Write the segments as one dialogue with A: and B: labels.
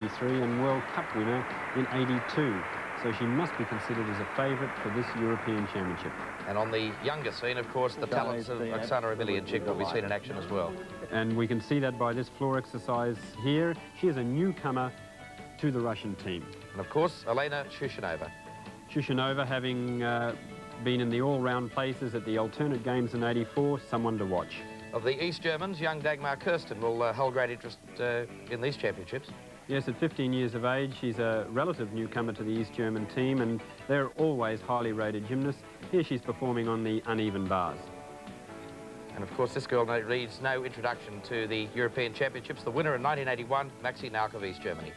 A: 1983 and World Cup winner in '82. So she must be considered as a favourite for this European Championship.
B: And on the younger scene, of course, the talents of Oksana Emelianchik will be seen in action as well.
A: And we can see that by this floor exercise here. She is a newcomer to the Russian team.
B: And of course, Elena Shushenova.
A: Shushenova, having been in the all-round places at the alternate games in '84, someone to watch.
B: Of the East Germans, young Dagmar Kirsten will hold great interest in these championships.
A: Yes, at 15 years of age, she's a relative newcomer to the East German team, and they're always highly rated gymnasts. Here she's performing on the uneven bars.
B: And of course, this girl needs no introduction to the European Championships. The winner in 1981, Maxi Nauk of East Germany.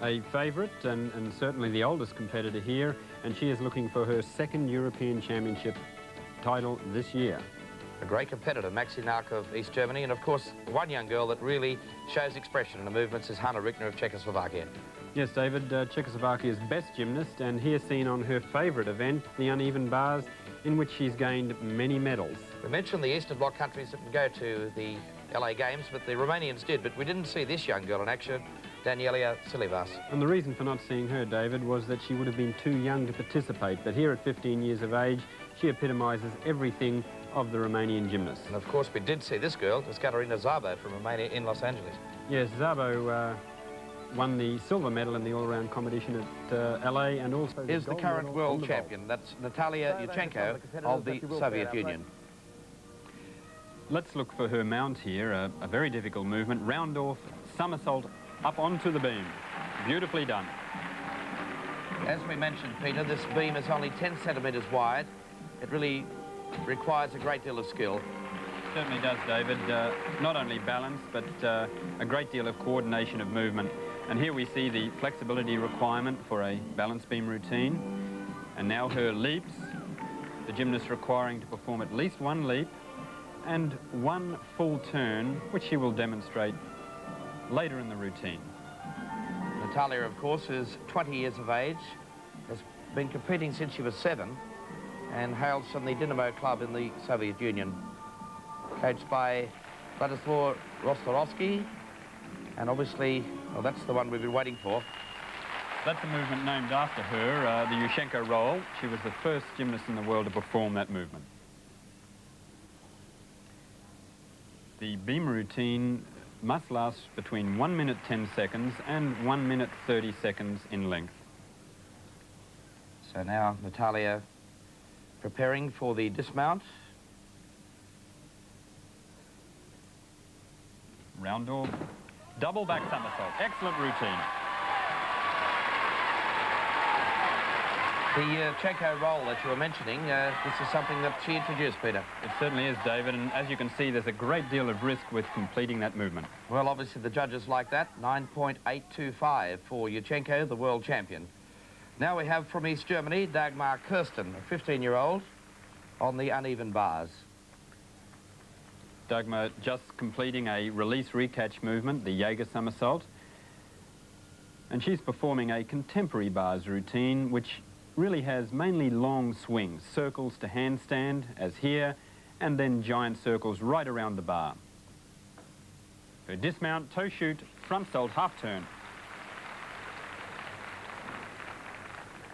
A: A favourite and certainly the oldest competitor here, and she is looking for her second European Championship title this year.
B: A great competitor, Maxi Nauk of East Germany, and of course, one young girl that really shows expression in the movements is Hanna Rickner of Czechoslovakia.
A: Yes, David, Czechoslovakia's best gymnast, and here seen on her favourite event, the uneven bars, in which she's gained many medals.
B: We mentioned the Eastern Bloc countries that would go to the LA Games, but the Romanians did, but we didn't see this young girl in action, Danielia Silivas.
A: And the reason for not seeing her, David, was that she would have been too young to participate, but here at 15 years of age, she epitomises everything of the Romanian gymnast.
B: And of course, we did see this girl, it's Katarina Szabo from Romania in Los Angeles.
A: Yes, Szabo won the silver medal in the all-round competition at LA, and also
B: is the current world champion. That's Natalia Yurchenko of the Soviet Union.
A: Let's look for her mount here, a very difficult movement, round off, somersault up onto the beam. Beautifully done.
B: As we mentioned, Peter, this beam is only 10 centimetres wide. It really requires a great deal of skill.
A: Certainly does, David. Not only balance, but a great deal of coordination of movement. And here we see the flexibility requirement for a balance beam routine. And now her leaps, the gymnast requiring to perform at least one leap and one full turn, which she will demonstrate later in the routine.
B: Natalia, of course, is 20 years of age, has been competing since she was 7, and hails from the Dynamo Club in the Soviet Union, coached by Vladislav Rostorovsky, and obviously, well, that's the one we've been waiting for.
A: That's a movement named after her, the Yurchenko roll. She was the first gymnast in the world to perform that movement. The beam routine must last between 1 minute 10 seconds and 1 minute 30 seconds in length.
B: So now Natalia preparing for the dismount.
A: Round off, double back somersault. Excellent routine.
B: The Chenko roll that you were mentioning, this is something that she introduced, Peter.
A: It certainly is, David, and as you can see, there's a great deal of risk with completing that movement.
B: Well, obviously the judges like that. 9.825 for Yurchenko, the world champion. Now we have from East Germany, Dagmar Kirsten, a 15-year-old, on the uneven bars.
A: Dagmar just completing a release-recatch movement, the Jaeger somersault. And she's performing a contemporary bars routine, which really has mainly long swings, circles to handstand, as here, and then giant circles right around the bar. Her dismount, toe shoot, front salt, half turn.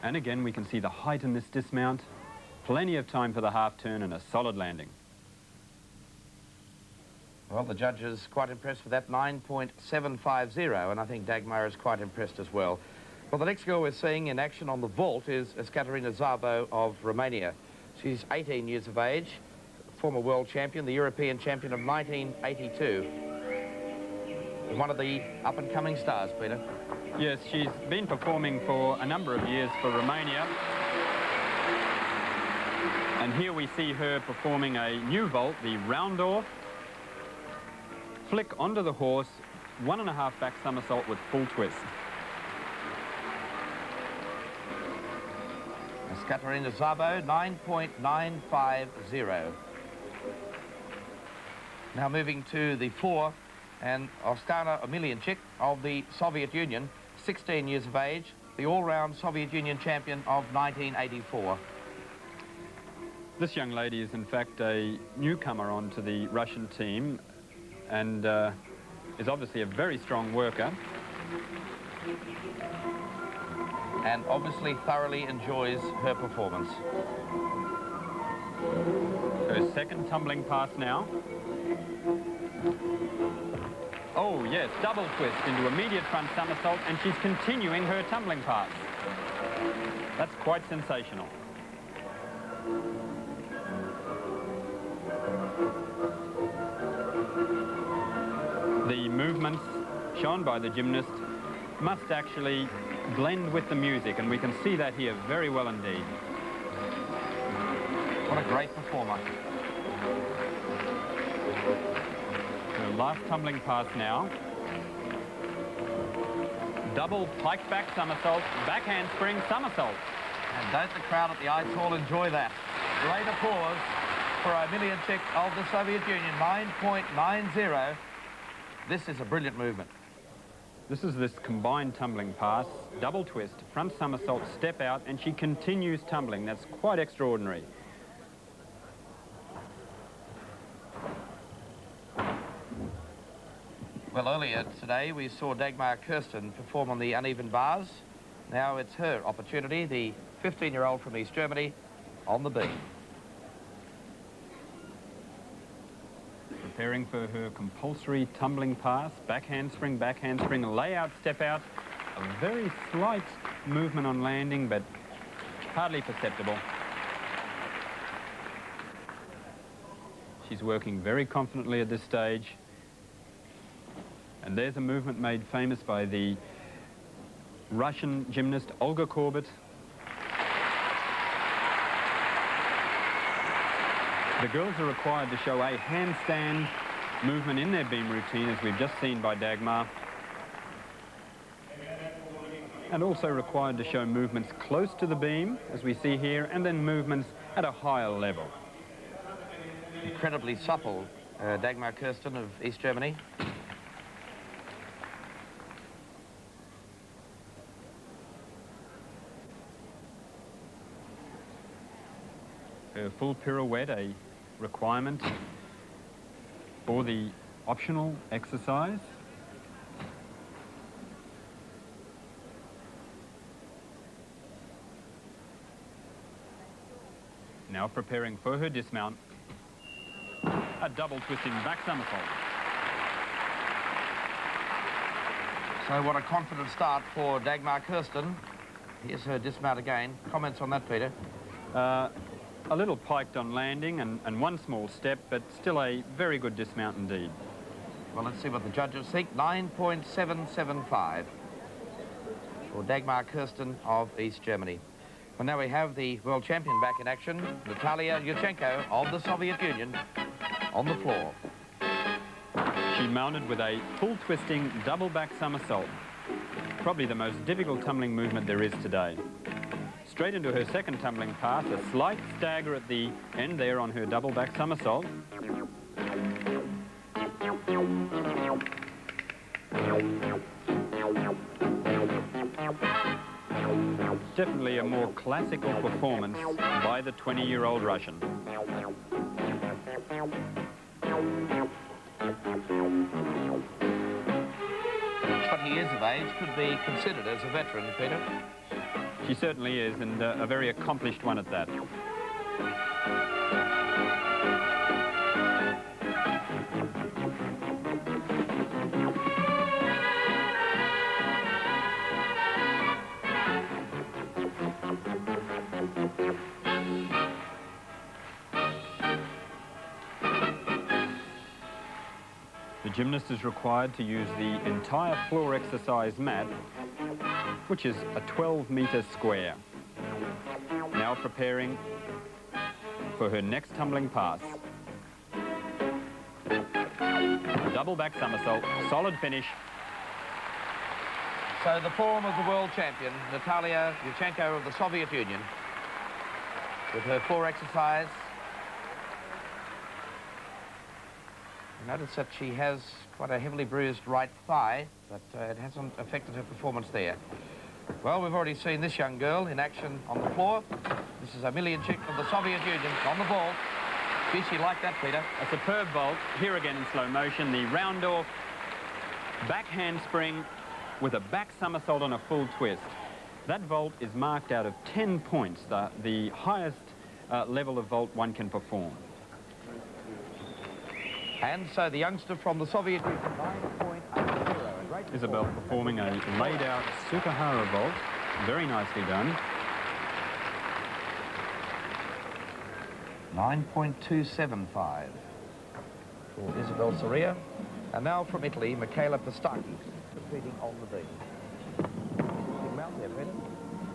A: And again, we can see the height in this dismount. Plenty of time for the half turn and a solid landing.
B: Well, the judge is quite impressed with that 9.750, and I think Dagmar is quite impressed as well. Well, the next girl we're seeing in action on the vault is Katarina Szabo of Romania. She's 18 years of age, former world champion, the European champion of 1982. And one of the up-and-coming stars, Peter.
A: Yes, she's been performing for a number of years for Romania. And here we see her performing a new vault, the round off, flick onto the horse, 1.5 back somersault with full twist.
B: That's Katarina Szabo, 9.950. Now moving to the 4, and Oksana Emelianchik of the Soviet Union, 16 years of age, the all-round Soviet Union champion of 1984.
A: This young lady is in fact a newcomer onto the Russian team and is obviously a very strong worker.
B: and obviously thoroughly enjoys her performance.
A: Her second tumbling pass now. Oh, yes, double twist into immediate front somersault, and she's continuing her tumbling pass. That's quite sensational. The movements shown by the gymnast must actually blend with the music, and we can see that here very well indeed.
B: What a great performer.
A: Her last tumbling pass now. Double pike back somersault, back handspring somersault.
B: And don't the crowd at the Ice Hall enjoy that. Great applause for Omelianchik of the Soviet Union, 9.90. This is a brilliant movement.
A: This is this combined tumbling pass, double twist, front somersault, step out, and she continues tumbling. That's quite extraordinary.
B: Well, earlier today we saw Dagmar Kirsten perform on the uneven bars. Now it's her opportunity, the 15-year-old from East Germany, on the beam.
A: Preparing for her compulsory tumbling pass, back handspring, layout, step out. A very slight movement on landing, but hardly perceptible. She's working very confidently at this stage. And there's a movement made famous by the Russian gymnast Olga Korbut. The girls are required to show a handstand movement in their beam routine, as we've just seen by Dagmar, and also required to show movements close to the beam, as we see here, and then movements at a higher level.
B: Incredibly supple, Dagmar Kirsten of East Germany.
A: Her full pirouette, a requirement for the optional exercise. Now preparing for her dismount, a double twisting back somersault.
B: So what a confident start for Dagmar Kirsten. Here's her dismount again. Comments on that, Peter?
A: A little piked on landing and one small step, but still a very good dismount indeed.
B: Well, let's see what the judges think. 9.775 for Dagmar Kirsten of East Germany. Well, now we have the world champion back in action, Natalia Yurchenko of the Soviet Union, on the floor.
A: She mounted with a full twisting double back somersault. Probably the most difficult tumbling movement there is today. Straight into her second tumbling pass, a slight stagger at the end there on her double back somersault. Definitely a more classical performance by the 20-year-old Russian.
B: 20 years of age, could be considered as a veteran, Peter.
A: She certainly is, and a very accomplished one at that. The gymnast is required to use the entire floor exercise mat, which is a 12-metre square. Now preparing for her next tumbling pass. Double back somersault, solid finish.
B: So the form of the world champion, Natalia Yurchenko of the Soviet Union, with her floor exercise. Notice that she has quite a heavily bruised right thigh, but it hasn't affected her performance there. Well, we've already seen this young girl in action on the floor. This is Omelianchik of the Soviet Union on the vault. Gee, she liked that, Peter.
A: A superb vault. Here again in slow motion, the round off, back handspring, with a back somersault on a full twist. That vault is marked out of 10 points, the highest level of vault one can perform.
B: And so the youngster from the Soviet Union, 9.80.
A: Isabel performing a laid-out Sukahara vault. Very nicely done.
B: 9.275 for Isabel Soria. And now from Italy, Michela Pistacchi, competing on the beam. Big mount there, Brendan.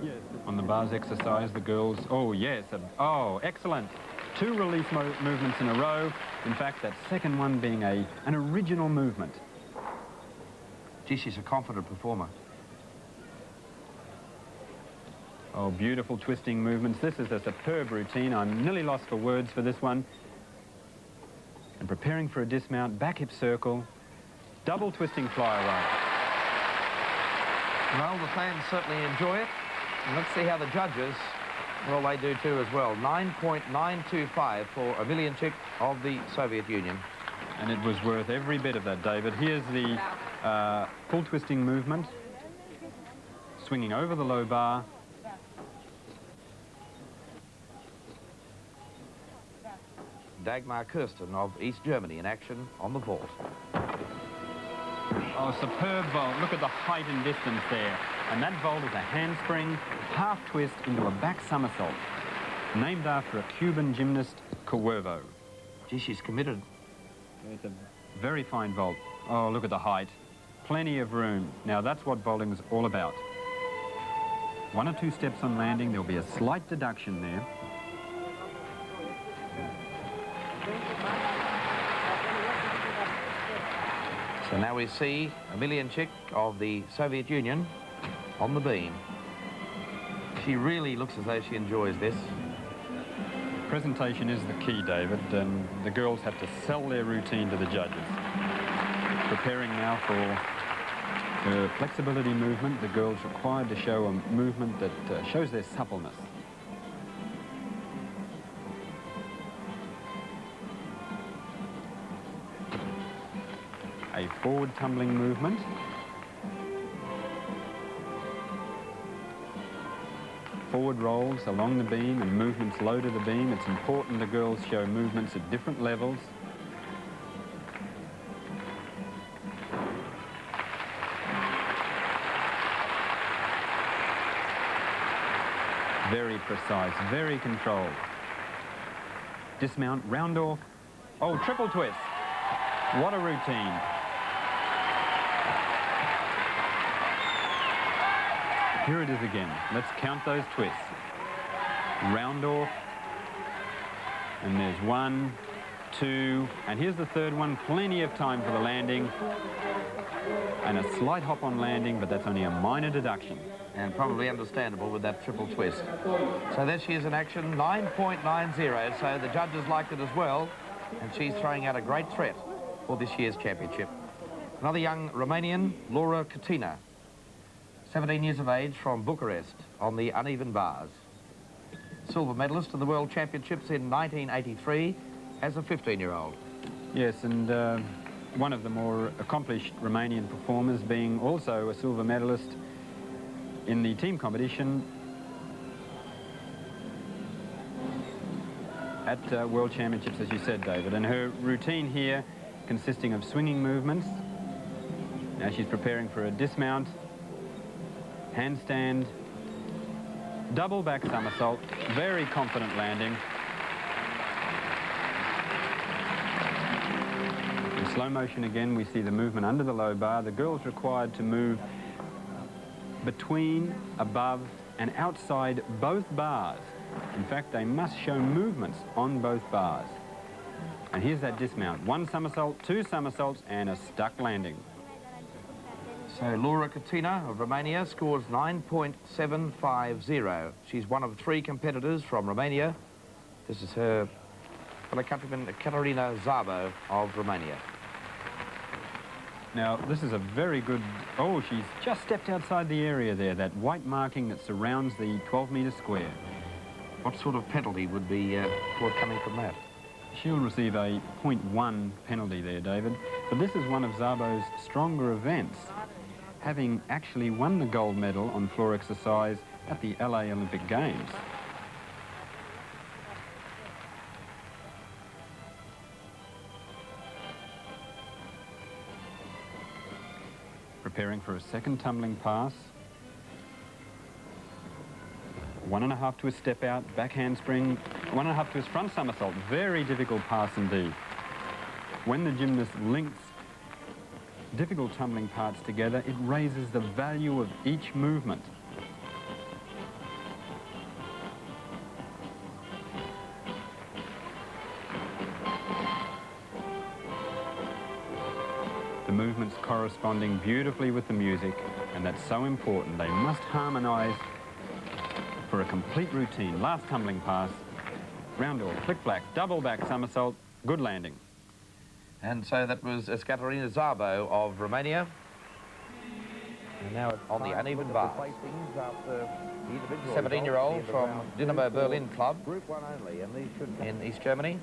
A: Yes. On the bars exercise, the girls, oh yes, oh, excellent. 2 release movements in a row. In fact, that second one being an original movement.
B: Gee, she's a confident performer.
A: Oh, beautiful twisting movements. This is a superb routine. I'm nearly lost for words for this one. And preparing for a dismount, back hip circle, double twisting flyaway.
B: Well, the fans certainly enjoy it. And let's see how the judges, well, they do too as well. 9.925 for Emelianchik of the Soviet Union.
A: And it was worth every bit of that, David. Here's the full twisting movement, swinging over the low bar.
B: Dagmar Kirsten of East Germany in action on the vault.
A: Oh, superb vault. Look at the height and distance there. And that vault is a handspring, half twist into a back somersault, named after a Cuban gymnast, Cuervo.
B: Gee, she's committed.
A: It's a very fine vault. Oh, look at the height. Plenty of room. Now, that's what vaulting is all about. 1 or 2 steps on landing, there'll be a slight deduction there.
B: So now we see Emelianchik of the Soviet Union on the beam. She really looks as though she enjoys this.
A: Presentation is the key, David, and the girls have to sell their routine to the judges. Preparing now for her flexibility movement, the girls required to show a movement that shows their suppleness. A forward tumbling movement. Forward rolls along the beam and movements low to the beam. It's important the girls show movements at different levels. Very precise, very controlled. Dismount, round off. Oh, triple twist. What a routine. Here it is again. Let's count those twists. Round off. And there's 1, 2, and here's the third one. Plenty of time for the landing. And a slight hop on landing, but that's only a minor deduction.
B: And probably understandable with that triple twist. So there she is in action, 9.90. So the judges liked it as well. And she's throwing out a great threat for this year's championship. Another young Romanian, Laura Katina, 17 years of age, from Bucharest on the uneven bars. Silver medalist in the World Championships in 1983 as a 15-year-old.
A: Yes, and one of the more accomplished Romanian performers, being also a silver medalist in the team competition at World Championships, as you said, David. And her routine here consisting of swinging movements. Now she's preparing for a dismount, handstand, double back somersault, very confident landing. In slow motion again, we see the movement under the low bar. The girl's required to move between, above, and outside both bars. In fact, they must show movements on both bars. And here's that dismount. 1 somersault, 2 somersaults, and a stuck landing.
B: So Laura Katina of Romania scores 9.750. She's one of 3 competitors from Romania. This is her fellow countryman, Katerina Szabo of Romania.
A: Now, this is a very good... Oh, she's just stepped outside the area there, that white marking that surrounds the 12-metre square.
B: What sort of penalty would be forthcoming from that?
A: She'll receive a 0.1 penalty there, David. But this is one of Szabo's stronger events. having actually won the gold medal on floor exercise at the LA Olympic Games. Preparing for a second tumbling pass. 1.5 twist step out, back handspring, 1.5 twist front somersault. Very difficult pass indeed. When the gymnast links difficult tumbling parts together, it raises the value of each movement. The movements corresponding beautifully with the music, and that's so important. They must harmonize for a complete routine. Last tumbling pass, round off, flick black, double back somersault, good landing.
B: And so that was Eskaterina Szabo of Romania. And now on the uneven bars. 17-year-old from Dynamo Berlin club in East Germany.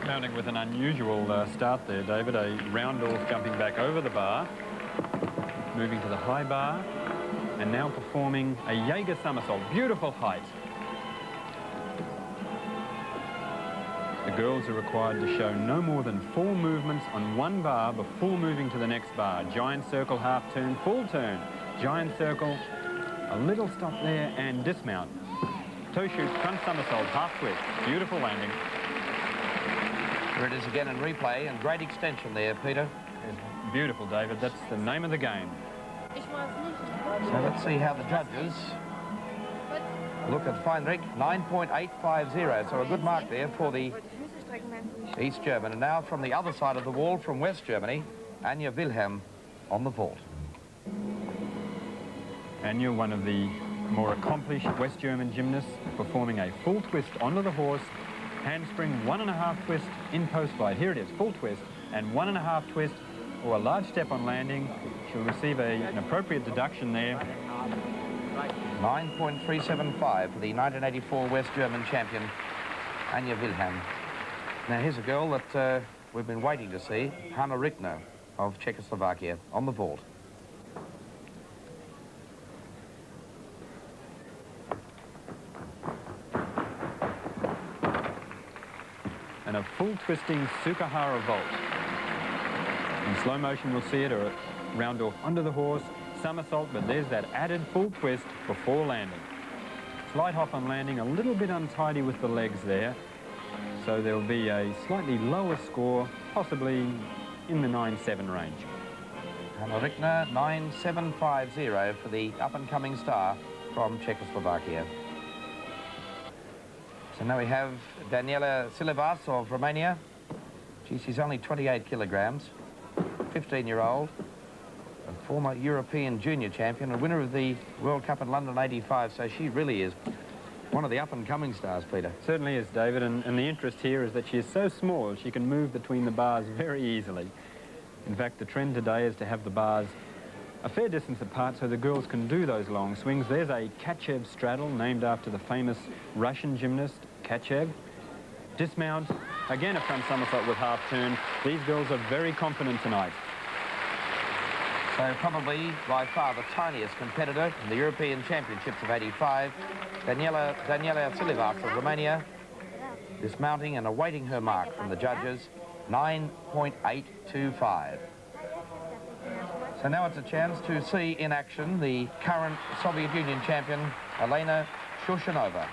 A: Mounting with an unusual start there, David. A round off jumping back over the bar, moving to the high bar, and now performing a Jaeger somersault. Beautiful height. The girls are required to show no more than 4 movements on one bar before moving to the next bar. Giant circle, half turn, full turn. Giant circle, a little stop there, and dismount. Toe shoot, front somersault, half twist. Beautiful landing.
B: Here it is again in replay, and great extension there, Peter.
A: It's beautiful, David. That's the name of the game.
B: So let's see how the judges look at Feinrich. 9.850, so a good mark there for the East German. And now from the other side of the wall, from West Germany, Anja Wilhelm on the vault.
A: Anja, one of the more accomplished West German gymnasts, performing a full twist onto the horse, handspring, 1.5 twist in post glide. Here it is, full twist and 1.5 twist, or a large step on landing. She'll receive an appropriate deduction there.
B: 9.375 for the 1984 West German champion, Anja Wilhelm. Now here's a girl that we've been waiting to see, Hanna Rickner of Czechoslovakia on the vault.
A: And a full twisting Sukahara vault. In slow motion we'll see it, or a round off under the horse, somersault, but there's that added full twist before landing. Slight hop on landing, a little bit untidy with the legs there, so there'll be a slightly lower score, possibly in the 9.7 range.
B: Hanna Rickner, 9.750 for the up-and-coming star from Czechoslovakia. So now we have Daniela Silivas of Romania. She's only 28 kilograms, 15-year-old, a former European junior champion, a winner of the World Cup in London '85, so she really is one of the up-and-coming stars, Peter.
A: Certainly is, David, and the interest here is that she is so small she can move between the bars very easily. In fact, the trend today is to have the bars a fair distance apart so the girls can do those long swings. There's a Kachev straddle named after the famous Russian gymnast Kachev. Dismount, again a front somersault with half turn. These girls are very confident tonight.
B: So probably by far the tiniest competitor in the European Championships of '85, Daniela Silivas of Romania, dismounting and awaiting her mark from the judges, 9.825. So now it's a chance to see in action the current Soviet Union champion, Elena Shushanova.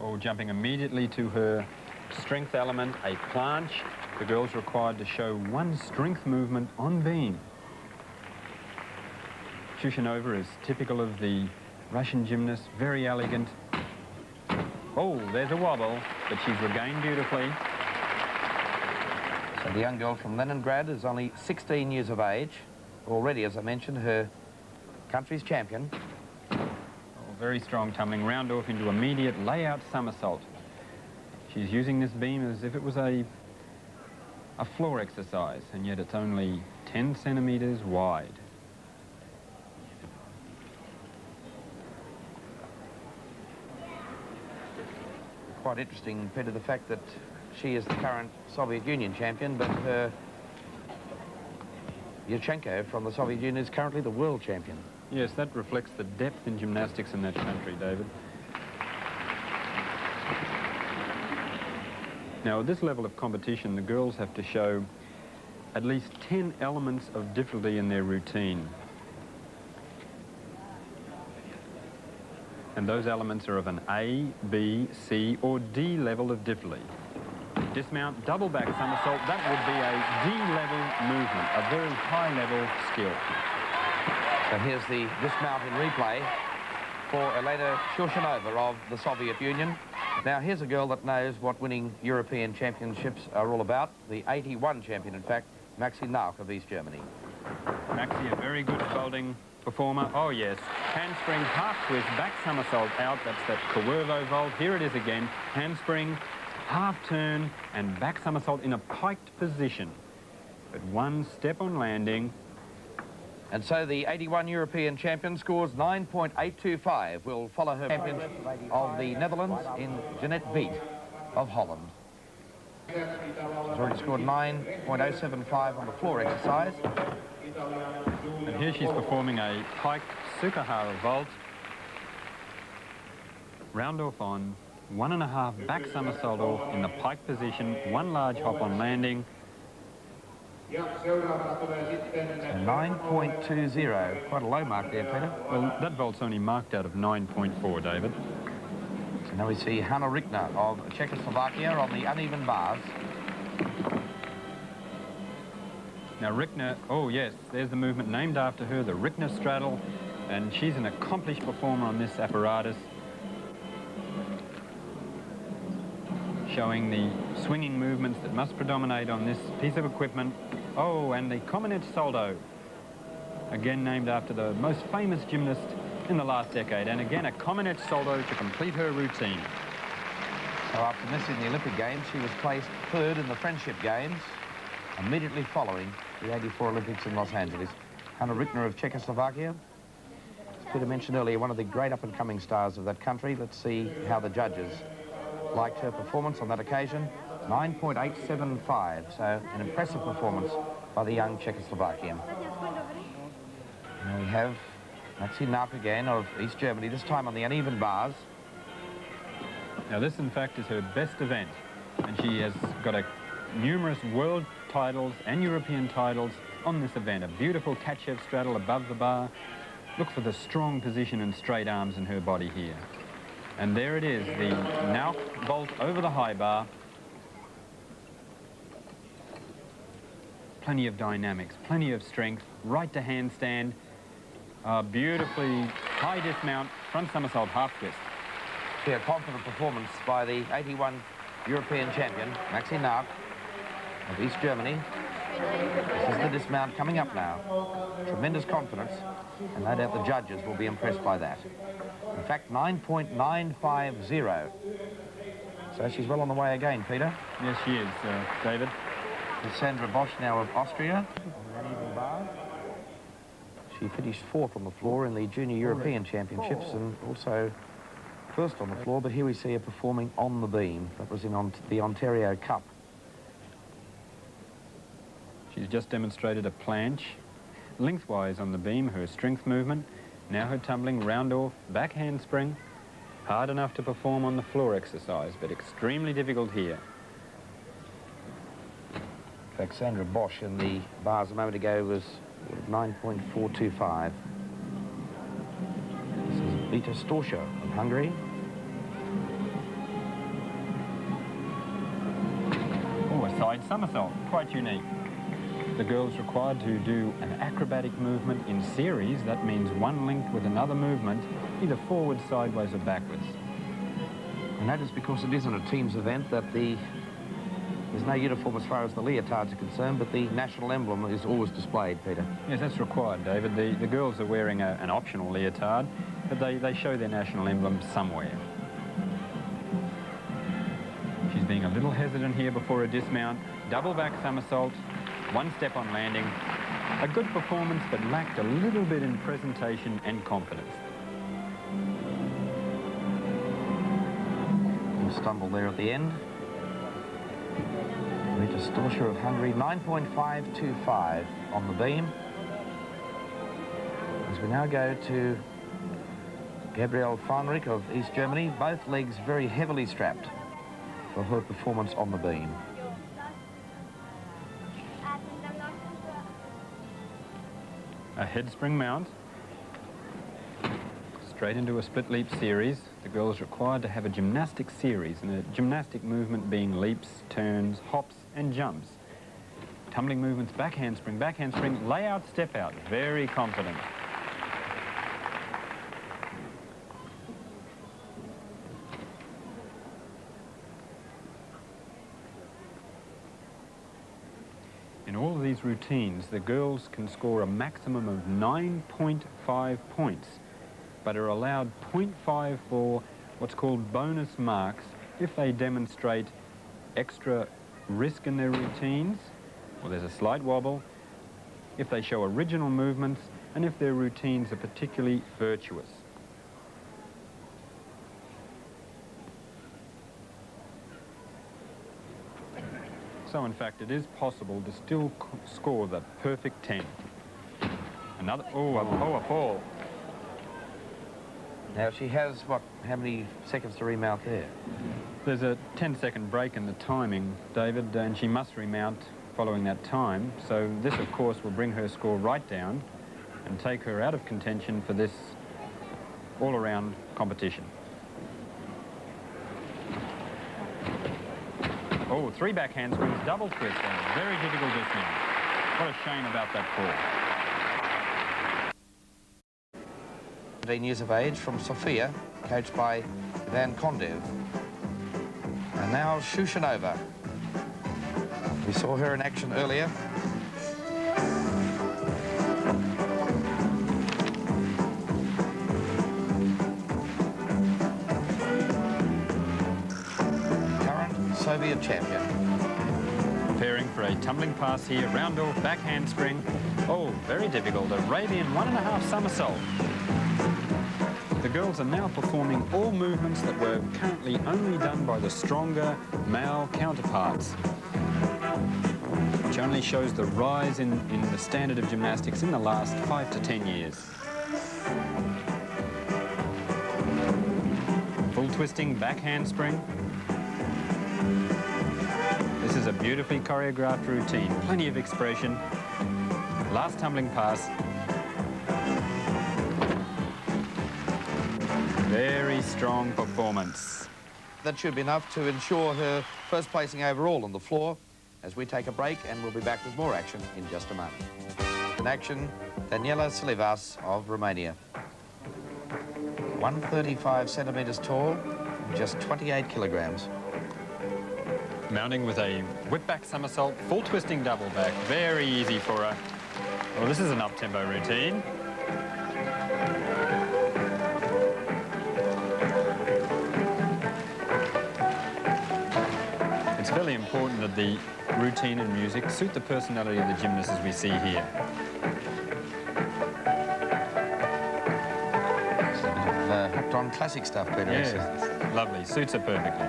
A: Oh, jumping immediately to her strength element, a planche. The girl's required to show one strength movement on beam. Shushanova is typical of the Russian gymnast, very elegant. Oh, there's a wobble, but she's regained beautifully.
B: So the young girl from Leningrad is only 16 years of age. Already, as I mentioned, her country's champion.
A: Oh, very strong tumbling, round off into immediate layout somersault. She's using this beam as if it was a floor exercise, and yet it's only 10 centimeters wide. Quite interesting, Peter, the fact that she is the current Soviet Union champion, but her
B: Yurchenko from the Soviet Union is currently the world champion.
A: Yes, that reflects the depth in gymnastics in that country, David. Now, at this level of competition, the girls have to show at least 10 elements of difficulty in their routine. And those elements are of an A, B, C, or D level of difficulty. Dismount, double back somersault, that would be a D-level movement, a very high-level skill.
B: So here's the dismount in replay for Elena Shurchanova of the Soviet Union. Now, here's a girl that knows what winning European championships are all about. The 81 champion, in fact, Maxi Nauk of East Germany.
A: Maxi, a very good folding performer. Oh, yes. Handspring, half twist, back somersault out. That's that Cuervo vault. Here it is again. Handspring, half turn, and back somersault in a piked position. But one step on landing.
B: And so the 81 European champion scores 9.825. We'll follow her champion of the Netherlands in Jeanette Beat of Holland. She's already scored 9.075 on the floor exercise.
A: And here she's performing a piked Sukahara vault. Round off on, 1.5 back somersault off in the pike position, one large hop on landing.
B: 9.20, quite a low mark there, Peter.
A: Well, that vault's only marked out of 9.4, David.
B: So now we see Hanna Rickner of Czechoslovakia on the uneven bars.
A: Now Rickner, oh yes, there's the movement named after her, the Rickner straddle, and she's an accomplished performer on this apparatus, showing the swinging movements that must predominate on this piece of equipment. Oh, and the Kamenets Soldo, again named after the most famous gymnast in the last decade, and again a Kamenets Soldo to complete her routine.
B: So after missing the Olympic Games, she was placed third in the Friendship Games, immediately following the 84 Olympics in Los Angeles. Hanna Rickner of Czechoslovakia, as Peter mentioned earlier, one of the great up-and-coming stars of that country. Let's see how the judges liked her performance on that occasion. 9.875, so an impressive performance by the young Czechoslovakian. And we have Maxi Nauk again of East Germany, this time on the uneven bars.
A: Now this, in fact, is her best event, and she has got numerous world titles and European titles on this event. A beautiful Tkachev straddle above the bar. Look for the strong position and straight arms in her body here. And there it is, the Nauk vault over the high bar. Plenty of dynamics, plenty of strength, right to handstand. Beautifully high dismount, front somersault, half twist.
B: See a confident performance by the 81 European champion, Maxi Nauk of East Germany. This is the dismount coming up now. Tremendous confidence, and no doubt the judges will be impressed by that. In fact, 9.950. So she's well on the way again, Peter.
A: Yes, she is, David.
B: There's Sandra Bosch now of Austria. She finished fourth on the floor in the Junior European Championships and also first on the floor, but here we see her performing on the beam. That was in the Ontario Cup.
A: She's just demonstrated a planche lengthwise on the beam, her strength movement. Now her tumbling round off, back handspring. Hard enough to perform on the floor exercise, but extremely difficult here.
B: In fact, Sandra Bosch in the bars a moment ago was 9.425. This is Vita Storsha of Hungary.
A: Oh, a side somersault, quite unique. The girl's required to do an acrobatic movement in series. That means one linked with another movement, either forward, sideways, or backwards.
B: And that is because it isn't a team's event that there's no uniform as far as the leotards are concerned, but the national emblem is always displayed, Peter.
A: Yes, that's required, David. The girls are wearing an optional leotard, but they show their national emblem somewhere. She's being a little hesitant here before a dismount. Double back somersault, one step on landing. A good performance, but lacked a little bit in presentation and confidence.
B: A stumble there at the end. Rita Storscher of Hungary, 9.525 on the beam. As we now go to Gabrielle Feinrich of East Germany, both legs very heavily strapped for her performance on the beam.
A: A head spring mount. Straight into a split leap series. The girl is required to have a gymnastic series, and a gymnastic movement being leaps, turns, hops and jumps. Tumbling movements, back handspring, lay out, step out. Very confident. In all of these routines, the girls can score a maximum of 9.5 points, but are allowed 0.5 for what's called bonus marks if they demonstrate extra risk in their routines, or there's a slight wobble, if they show original movements, and if their routines are particularly virtuous. So in fact, it is possible to still score the perfect 10. Another, a fall.
B: Now she has, what, how many seconds to remount there?
A: There's a 10-second break in the timing, David, and she must remount following that time. So this, of course, will bring her score right down and take her out of contention for this all-around competition. Oh, 3 back handsprings, double twist, and very difficult dismount. What a shame about that fall.
B: 17 years of age from Sofia, coached by Ivan Kondev. And now Shushanova. We saw her in action earlier. Current Soviet champion.
A: Preparing for a tumbling pass here, round off, back handspring. Oh, very difficult, Arabian 1.5 somersault. The girls are now performing all movements that were currently only done by the stronger male counterparts, which only shows the rise in the standard of gymnastics in the last 5 to 10 years. Full twisting back handspring. This is a beautifully choreographed routine, plenty of expression. Last tumbling pass. Very strong performance.
B: That should be enough to ensure her first placing overall on the floor as we take a break, and we'll be back with more action in just a moment. In action, Daniela Silivas of Romania. 135 centimetres tall, and just 28 kilograms.
A: Mounting with a whip back somersault, full twisting double back. Very easy for her. Well, this is an up-tempo routine. It's fairly important that the routine and music suit the personality of the gymnast as we see here.
B: Hooked on classic stuff, Peter.
A: Yes, lovely. Suits her perfectly.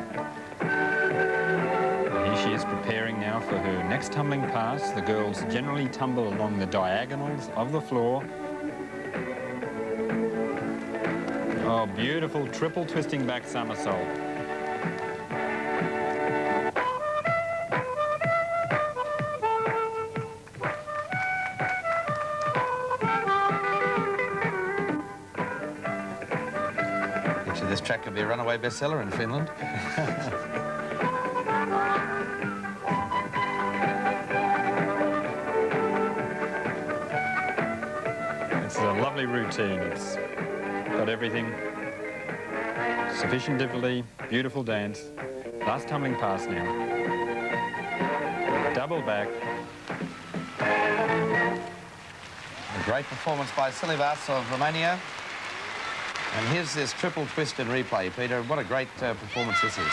A: Here she is preparing now for her next tumbling pass. The girls generally tumble along the diagonals of the floor. Oh, beautiful triple twisting back somersault.
B: This track could be a runaway bestseller in Finland.
A: It's a lovely routine. It's got everything. Sufficient difficulty, beautiful dance. Last tumbling pass now. Double back.
B: A great performance by Silivas of Romania. And here's this triple twist in replay, Peter. What a great performance this is.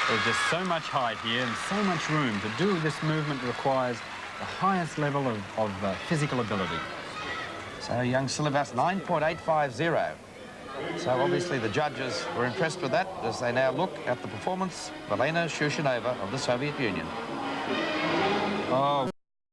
A: There's just so much height here and so much room. To do this movement requires the highest level of physical ability.
B: So young Silivas, 9.850. So obviously the judges were impressed with that as they now look at the performance of Elena Shushinova of the Soviet Union.
A: Oh.